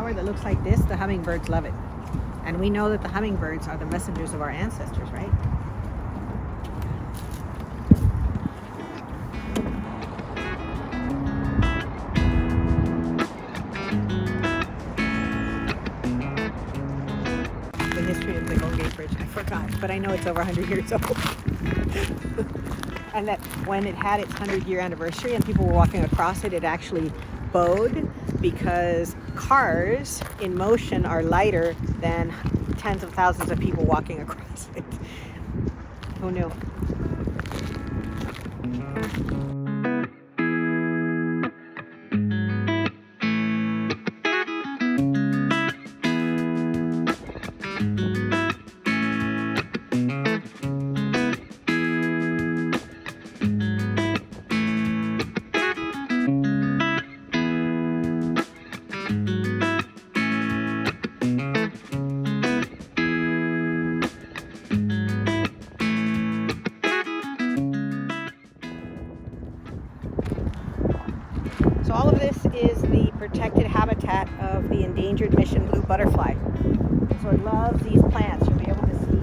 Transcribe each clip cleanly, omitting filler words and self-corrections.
flower that looks like this, the hummingbirds love it. And we know that the hummingbirds are the messengers of our ancestors, right? The history of the Golden Gate Bridge, I forgot, but I know it's over 100 years old. And that when it had its 100-year anniversary and people were walking across it, it actually bowed, because cars in motion are lighter than tens of thousands of people walking across it. Who knew? So all of this is the protected habitat of the endangered mission blue butterfly. So it loves these plants. You'll be able to see.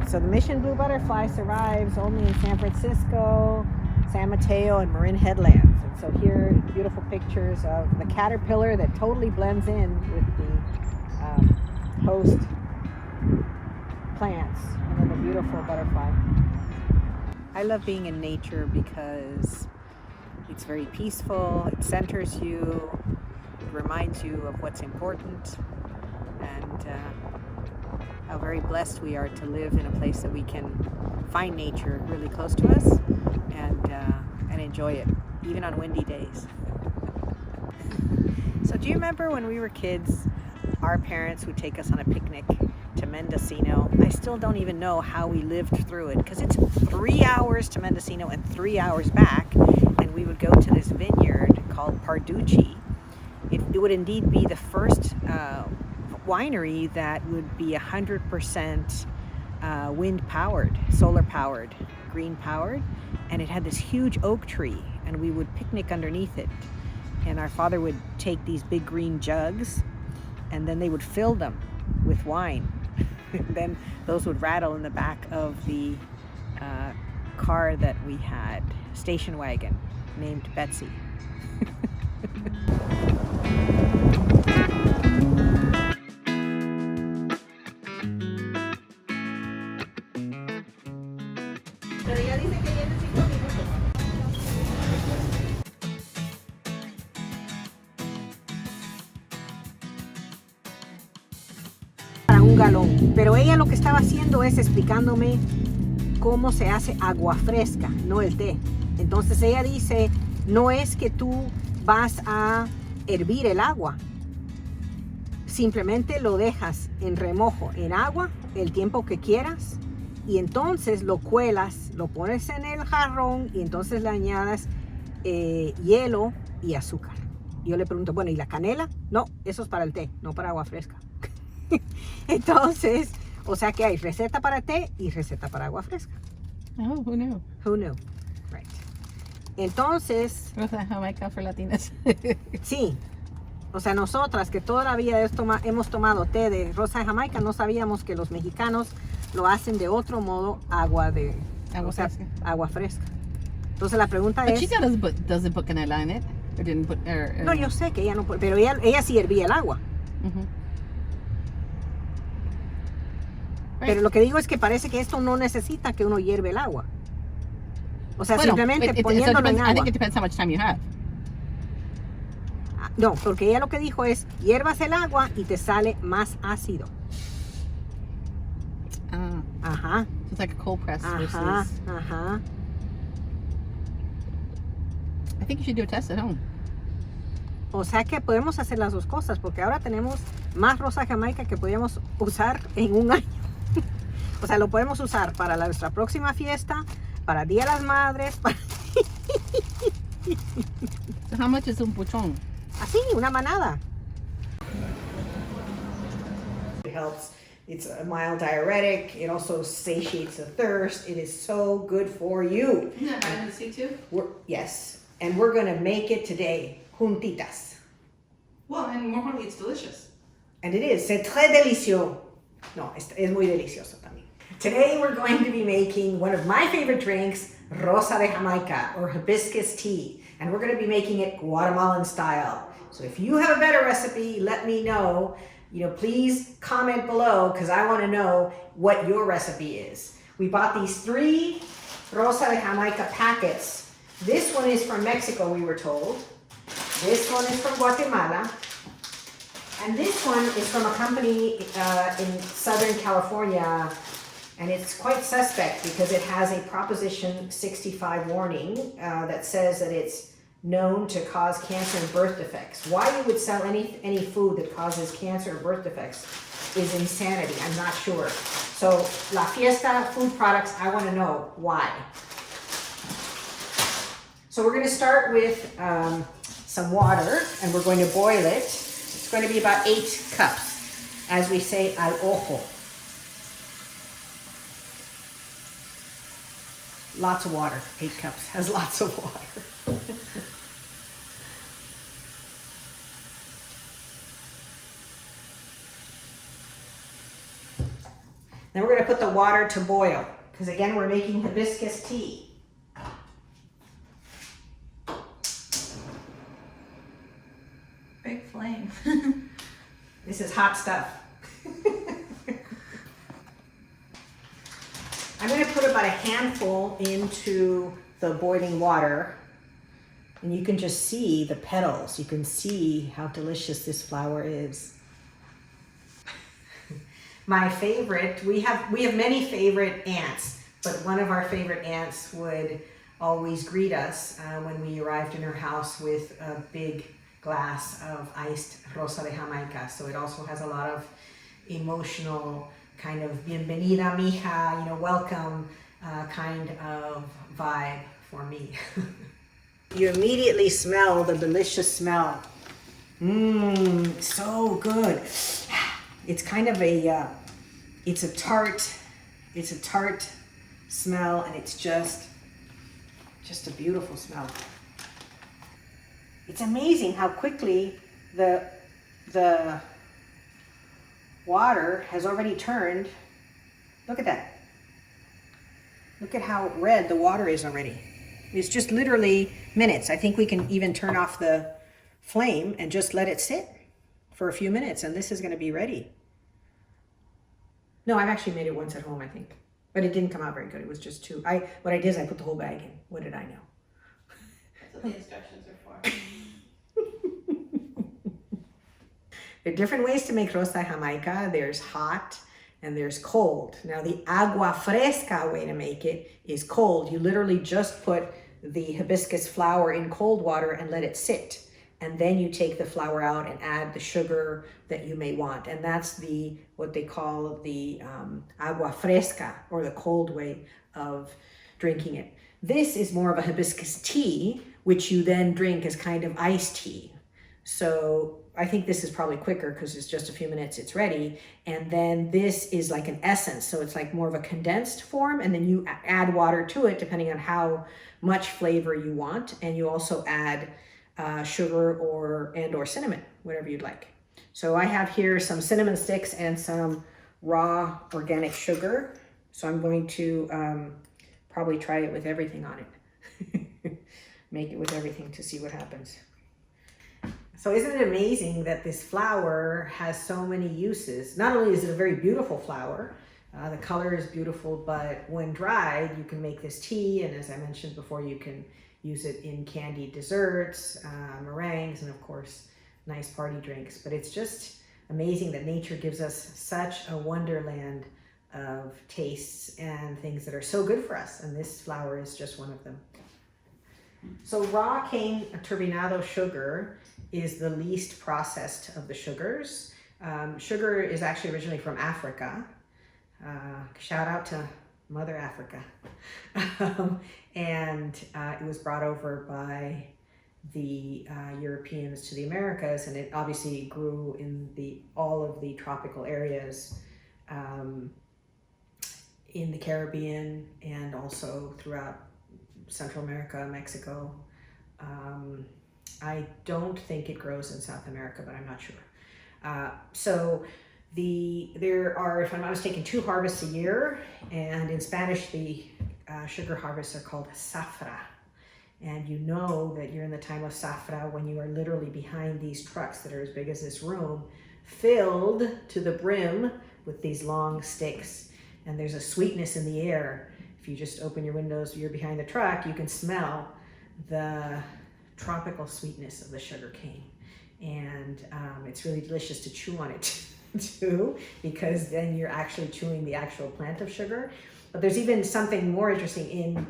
So the mission blue butterfly survives only in San Francisco, San Mateo, and Marin Headlands. And so here, beautiful pictures of the caterpillar that totally blends in with the host plants, and then the beautiful butterfly. I love being in nature because it's very peaceful, it centers you, it reminds you of what's important, and how very blessed we are to live in a place that we can find nature really close to us and enjoy it, even on windy days. So do you remember when we were kids, our parents would take us on a picnic to Mendocino? I still don't even know how we lived through it, because it's 3 hours to Mendocino and 3 hours back, and we would go to this vineyard called Parducci. It would indeed be the first winery that would be 100% wind powered, solar powered, green powered, and it had this huge oak tree, and we would picnic underneath it, and our father would take these big green jugs, and then they would fill them with wine. And then those would rattle in the back of the car that we had, station wagon named Betsy. Un galón, pero ella lo que estaba haciendo es explicándome cómo se hace agua fresca, no el té. Entonces ella dice, no es que tú vas a hervir el agua, simplemente lo dejas en remojo en agua el tiempo que quieras, y entonces lo cuelas, lo pones en el jarrón, y entonces le añades hielo y azúcar. Y yo le pregunto, bueno, ¿y la canela? No, eso es para el té, no para agua fresca. Entonces, o sea que hay receta para té y receta para agua fresca. Oh, who knew? Who knew? Right. Entonces, Rosa de Jamaica for Latinas. sí. O sea, nosotras que todavía hemos tomado té de Rosa de Jamaica, no sabíamos que los mexicanos lo hacen de otro modo, agua fresca. Agua fresca. Entonces la pregunta But es... she doesn't put canela in it. Or didn't put, No, yo sé que ella no puede, pero ella sí hervía el agua. Pero lo que digo es que parece que esto no necesita que uno hierve el agua. O sea, simplemente poniéndolo en agua. I think it depends how much time you have. No, porque ella lo que dijo es, hiervas el agua y te sale más ácido. Ajá. So it's like a cold press versus... Ajá. I think you should do a test at home. O sea que podemos hacer las dos cosas, porque ahora tenemos más Rosa Jamaica que podríamos usar en un año. O sea, lo podemos usar para nuestra próxima fiesta, para Día de las Madres. So how much is un puchón? Así, una manada. helps. It's a mild diuretic. It also satiates the thirst. It is so good for you. Isn't that vitamin C too? Yes, and we're gonna make it today, juntitas. Well, and more importantly, it's delicious. And it is. C'est très délicieux. No, es muy delicioso también. Today we're going to be making one of my favorite drinks, Rosa de Jamaica, or hibiscus tea. And we're going to be making it Guatemalan style. So if you have a better recipe, let me know. Please comment below because I want to know what your recipe is. We bought these 3 Rosa de Jamaica packets. This one is from Mexico, we were told. This one is from Guatemala. And this one is from a company in Southern California, and it's quite suspect because it has a Proposition 65 warning that says that it's known to cause cancer and birth defects. Why you would sell any food that causes cancer or birth defects is insanity. I'm not sure. So La Fiesta Food Products, I want to know why. So we're going to start with some water, and we're going to boil it. It's going to be about 8 cups, as we say, al ojo. Lots of water. 8 cups has lots of water. Then we're going to put the water to boil, because again, we're making hibiscus tea. Big flame. This is hot stuff. I'm going to put about a handful into the boiling water, and you can just see the petals. You can see how delicious this flower is. My favorite, we have many favorite aunts, but one of our favorite aunts would always greet us when we arrived in her house with a big glass of iced Rosa de Jamaica. So it also has a lot of emotional kind of bienvenida mija, welcome kind of vibe for me. You immediately smell the delicious smell. So good. It's kind of it's a tart smell, and it's just a beautiful smell. It's amazing how quickly the water has already turned. Look at that. Look at how red the water is already. It's just literally minutes. I think we can even turn off the flame and just let it sit for a few minutes, and this is going to be ready. No, I've actually made it once at home, I think, but it didn't come out very good. It was just too. What I did is I put the whole bag in. What did I know? That's what the instructions are for. There are different ways to make Rosa de Jamaica. There's hot and there's cold. Now the agua fresca way to make it is cold. You literally just put the hibiscus flower in cold water and let it sit. And then you take the flower out and add the sugar that you may want. And that's what they call the agua fresca, or the cold way of drinking it. This is more of a hibiscus tea, which you then drink as kind of iced tea. So I think this is probably quicker because it's just a few minutes, it's ready. And then this is like an essence. So it's like more of a condensed form, and then you add water to it depending on how much flavor you want. And you also add sugar or cinnamon, whatever you'd like. So I have here some cinnamon sticks and some raw organic sugar. So I'm going to probably try it with everything on it. Make it with everything to see what happens. So isn't it amazing that this flower has so many uses? Not only is it a very beautiful flower, the color is beautiful, but when dried, you can make this tea. And as I mentioned before, you can use it in candied desserts, meringues, and of course, nice party drinks. But it's just amazing that nature gives us such a wonderland of tastes and things that are so good for us. And this flower is just one of them. So raw cane turbinado sugar is the least processed of the sugars. Sugar is actually originally from Africa. Shout out to Mother Africa. And it was brought over by the Europeans to the Americas, and it obviously grew in all of the tropical areas in the Caribbean and also throughout Central America, Mexico. I don't think it grows in South America, but I'm not sure. So there are, if I'm not mistaken, 2 harvests a year, and in Spanish the sugar harvests are called safra. And you know that you're in the time of safra when you are literally behind these trucks that are as big as this room, filled to the brim with these long sticks. And there's a sweetness in the air. If you just open your windows, you're behind the truck, you can smell the tropical sweetness of the sugar cane. And it's really delicious to chew on it too, because then you're actually chewing the actual plant of sugar. But there's even something more interesting in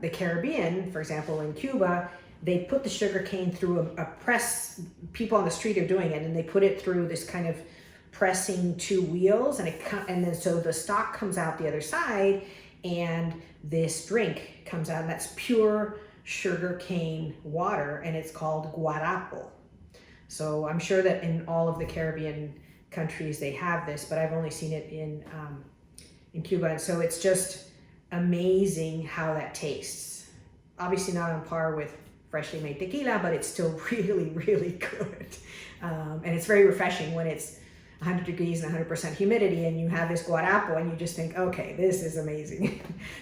the Caribbean. For example, in Cuba, they put the sugar cane through a press. People on the street are doing it, and they put it through this kind of pressing 2 wheels, and then so the stalk comes out the other side, and this drink comes out, and that's pure sugar cane water, and it's called guarapo. So I'm sure that in all of the Caribbean countries they have this, but I've only seen it in Cuba, and so it's just amazing how that tastes. Obviously not on par with freshly made tequila, but it's still really, really good. And it's very refreshing when it's 100 degrees and 100% humidity, and you have this guarapo, and you just think, okay, this is amazing.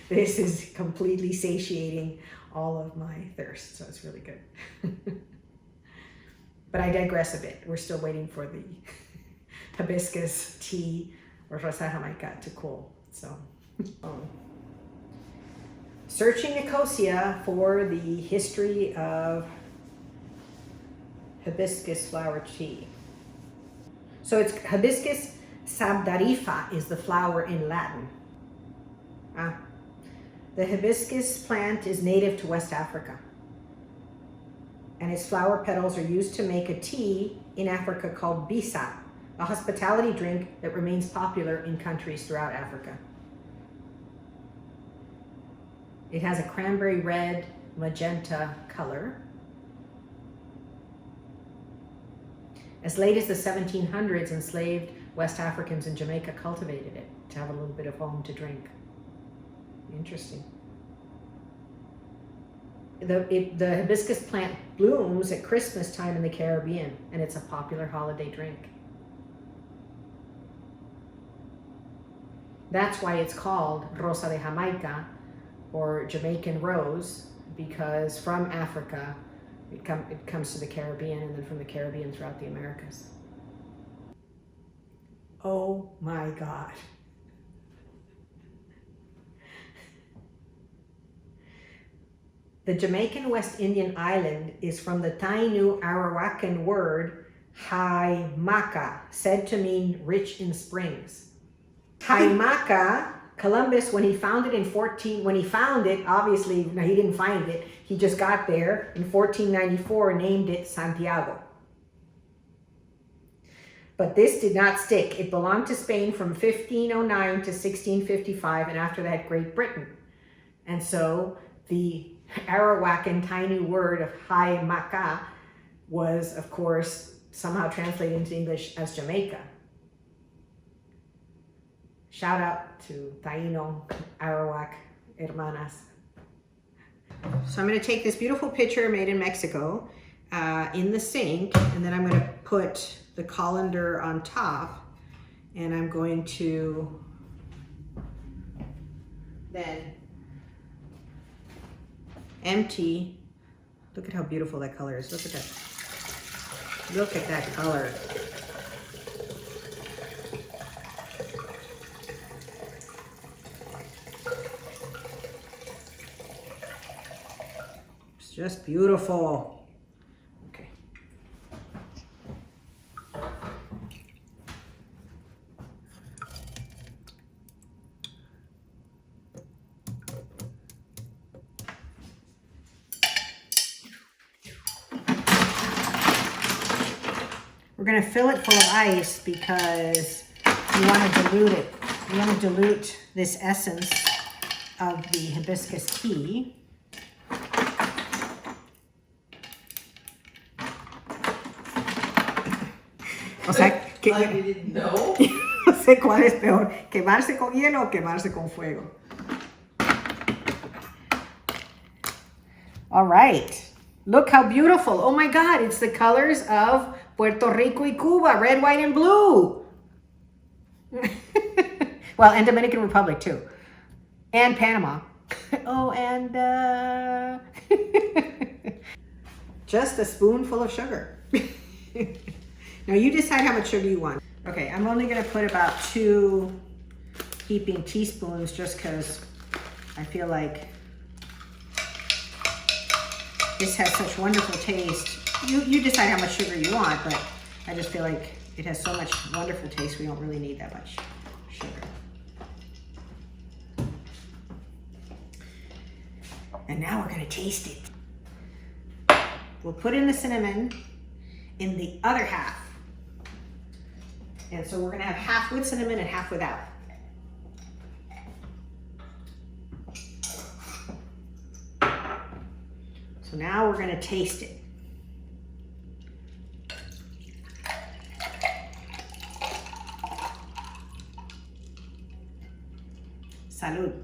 This is completely satiating all of my thirst, so it's really good. But I digress a bit. We're still waiting for the hibiscus tea or Rosa de Jamaica to cool. So, searching Nicosia for the history of hibiscus flower tea. So it's Hibiscus sabdarifa is the flower in Latin. The hibiscus plant is native to West Africa, and its flower petals are used to make a tea in Africa called bisa, a hospitality drink that remains popular in countries throughout Africa. It has a cranberry red, magenta color. As late as the 1700s, enslaved West Africans in Jamaica cultivated it to have a little bit of home to drink. Interesting. The hibiscus plant blooms at Christmas time in the Caribbean, and it's a popular holiday drink. That's why it's called Rosa de Jamaica, or Jamaican rose, because from Africa it comes to the Caribbean, and then from the Caribbean throughout the Americas. Oh my God. The Jamaican West Indian island is from the Taino Arawakan word Haimaka, said to mean rich in springs. Haimaka, Columbus, when he found it, obviously he didn't find it, he just got there in 1494, named it Santiago. But this did not stick. It belonged to Spain from 1509 to 1655, and after that, Great Britain. And so the Arawakan Taino word of Haimaka was, of course, somehow translated into English as Jamaica. Shout out to Taino, Arawak, hermanas. So I'm going to take this beautiful pitcher made in Mexico in the sink, and then I'm going to put the colander on top, and I'm going to then empty. Look at how beautiful that color is. Look at that. Look at that color. It's just beautiful. Okay. We're going to fill it full of ice because you want to dilute it. You want to dilute this essence of the hibiscus tea. O sea, Like we didn't know. no sé cuál es peor, quemarse con hielo o quemarse con fuego. All right. Look how beautiful. Oh my God, it's the colors of Puerto Rico y Cuba, red, white, and blue. Well, and Dominican Republic too. And Panama. Oh, and just a spoonful of sugar. Now you decide how much sugar you want. Okay, I'm only gonna put about 2 heaping teaspoons just because I feel like this has such wonderful taste. You decide how much sugar you want, but I just feel like it has so much wonderful taste, we don't really need that much sugar. And now we're gonna taste it. We'll put in the cinnamon in the other half. And so we're gonna have half with cinnamon and half without. So now we're gonna taste it. Salud.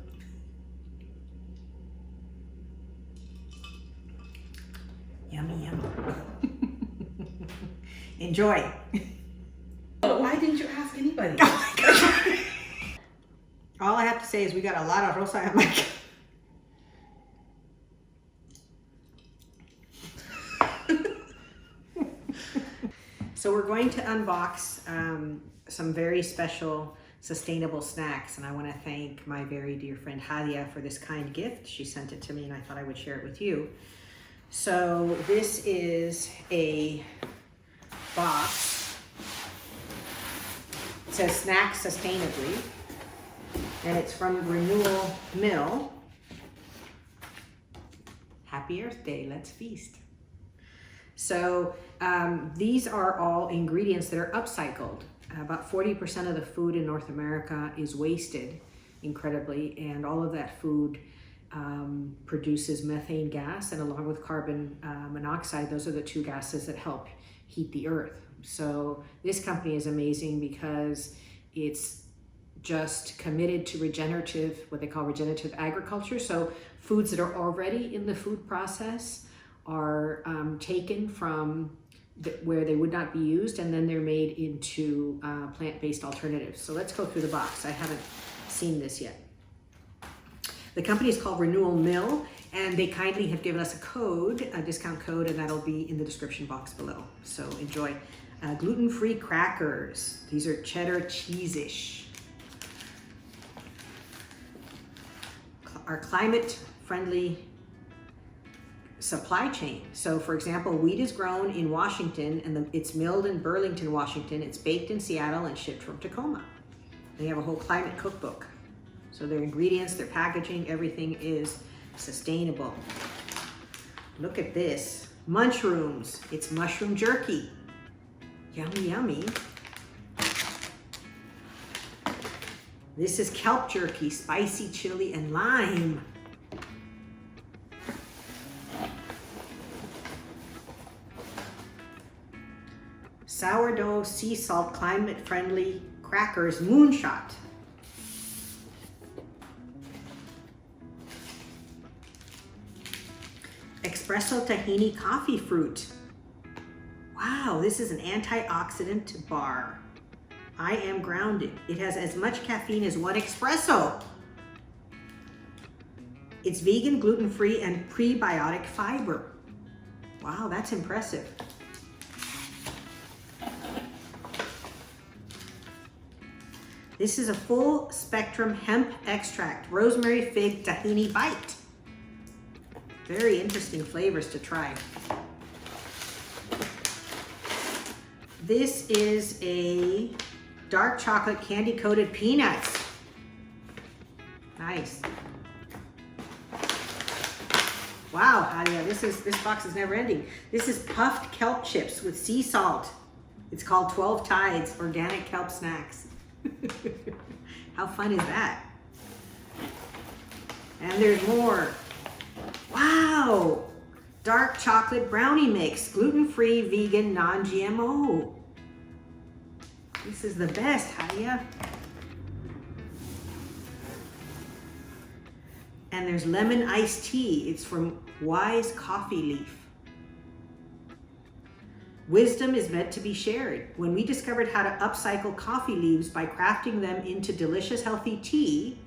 Yummy, yummy. Enjoy. Why didn't you ask anybody? Oh my God. All I have to say is we got a lot of Rosa de Jamaica. So we're going to unbox some very special sustainable snacks, and I want to thank my very dear friend Hadia for this kind gift. She sent it to me and I thought I would share it with you. So this is a box. It says snack sustainably, and it's from Renewal Mill. Happy Earth Day, let's feast. So these are all ingredients that are upcycled. About 40% of the food in North America is wasted, incredibly, and all of that food produces methane gas, and along with carbon monoxide, those are the 2 gases that help heat the earth. So this company is amazing because it's just committed to regenerative, what they call regenerative agriculture. So foods that are already in the food process are taken from where they would not be used, and then they're made into plant-based alternatives. So let's go through the box. I haven't seen this yet. The company is called Renewal Mill, and they kindly have given us a code, a discount code, and that'll be in the description box below. So enjoy. Gluten-free crackers. These are cheddar cheese-ish. Our climate-friendly supply chain. So for example, wheat is grown in Washington and it's milled in Burlington, Washington. It's baked in Seattle and shipped from Tacoma. They have a whole climate cookbook. So their ingredients, their packaging, everything is sustainable. Look at this. Munchrooms. It's mushroom jerky. Yummy, yummy. This is kelp jerky, spicy chili and lime. Sourdough sea salt climate-friendly crackers, moonshot. Espresso tahini coffee fruit. Wow, this is an antioxidant bar. I am grounded. It has as much caffeine as 1 espresso. It's vegan, gluten-free, and prebiotic fiber. Wow, that's impressive. This is a full spectrum hemp extract, rosemary, fig, tahini bite. Very interesting flavors to try. This is a dark chocolate candy coated peanuts. Nice. Wow, Hadia, this box is never ending. This is puffed kelp chips with sea salt. It's called 12 Tides Organic Kelp Snacks. How fun is that? And there's more. Wow! Dark chocolate brownie mix, gluten-free, vegan, non-GMO. This is the best, Hadia. And there's lemon iced tea. It's from Wise Coffee Leaf. Wisdom is meant to be shared. When we discovered how to upcycle coffee leaves by crafting them into delicious, healthy tea,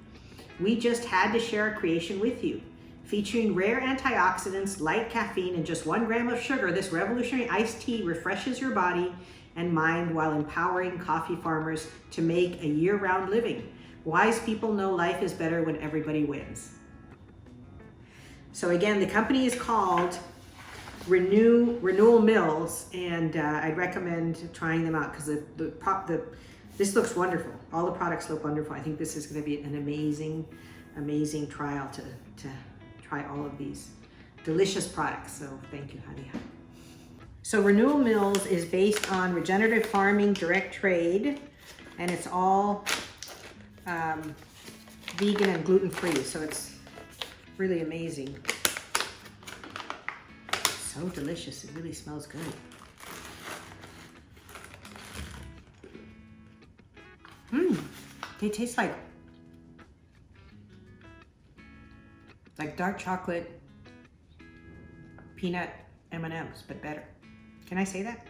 we just had to share our creation with you. Featuring rare antioxidants, light caffeine, and just 1 gram of sugar, this revolutionary iced tea refreshes your body and mind while empowering coffee farmers to make a year-round living. Wise people know life is better when everybody wins. So again, the company is called Renewal Mills, and I'd recommend trying them out because this looks wonderful. All the products look wonderful. I think this is going to be an amazing trial to try all of these delicious products. So thank you, Hadia. So Renewal Mills is based on regenerative farming, direct trade, and it's all vegan and gluten-free. So it's really amazing. So delicious. It really smells good. They taste like dark chocolate peanut M&Ms, but better. Can I say that?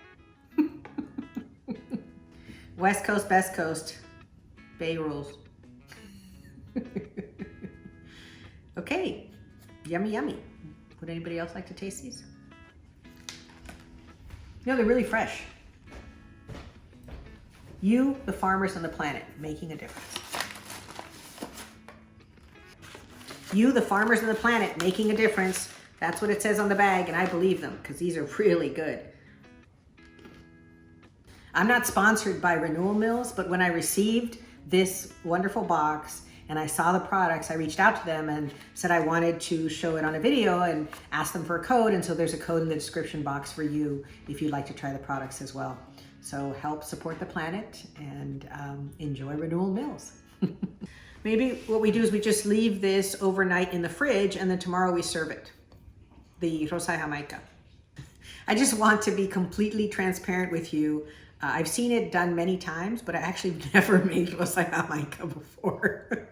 West Coast, Best Coast, Bay rules. Okay, yummy, yummy. Would anybody else like to taste these? You know, they're really fresh. You, the farmers on the planet, making a difference. You, the farmers on the planet, making a difference. That's what it says on the bag, and I believe them because these are really good. I'm not sponsored by Renewal Mills, but when I received this wonderful box and I saw the products, I reached out to them and said I wanted to show it on a video and asked them for a code. And so there's a code in the description box for you if you'd like to try the products as well. So help support the planet and enjoy Renewal Mills. Maybe what we do is we just leave this overnight in the fridge and then tomorrow we serve it. The Rosa de Jamaica. I just want to be completely transparent with you. I've seen it done many times, but I actually never made Rosa de Jamaica before.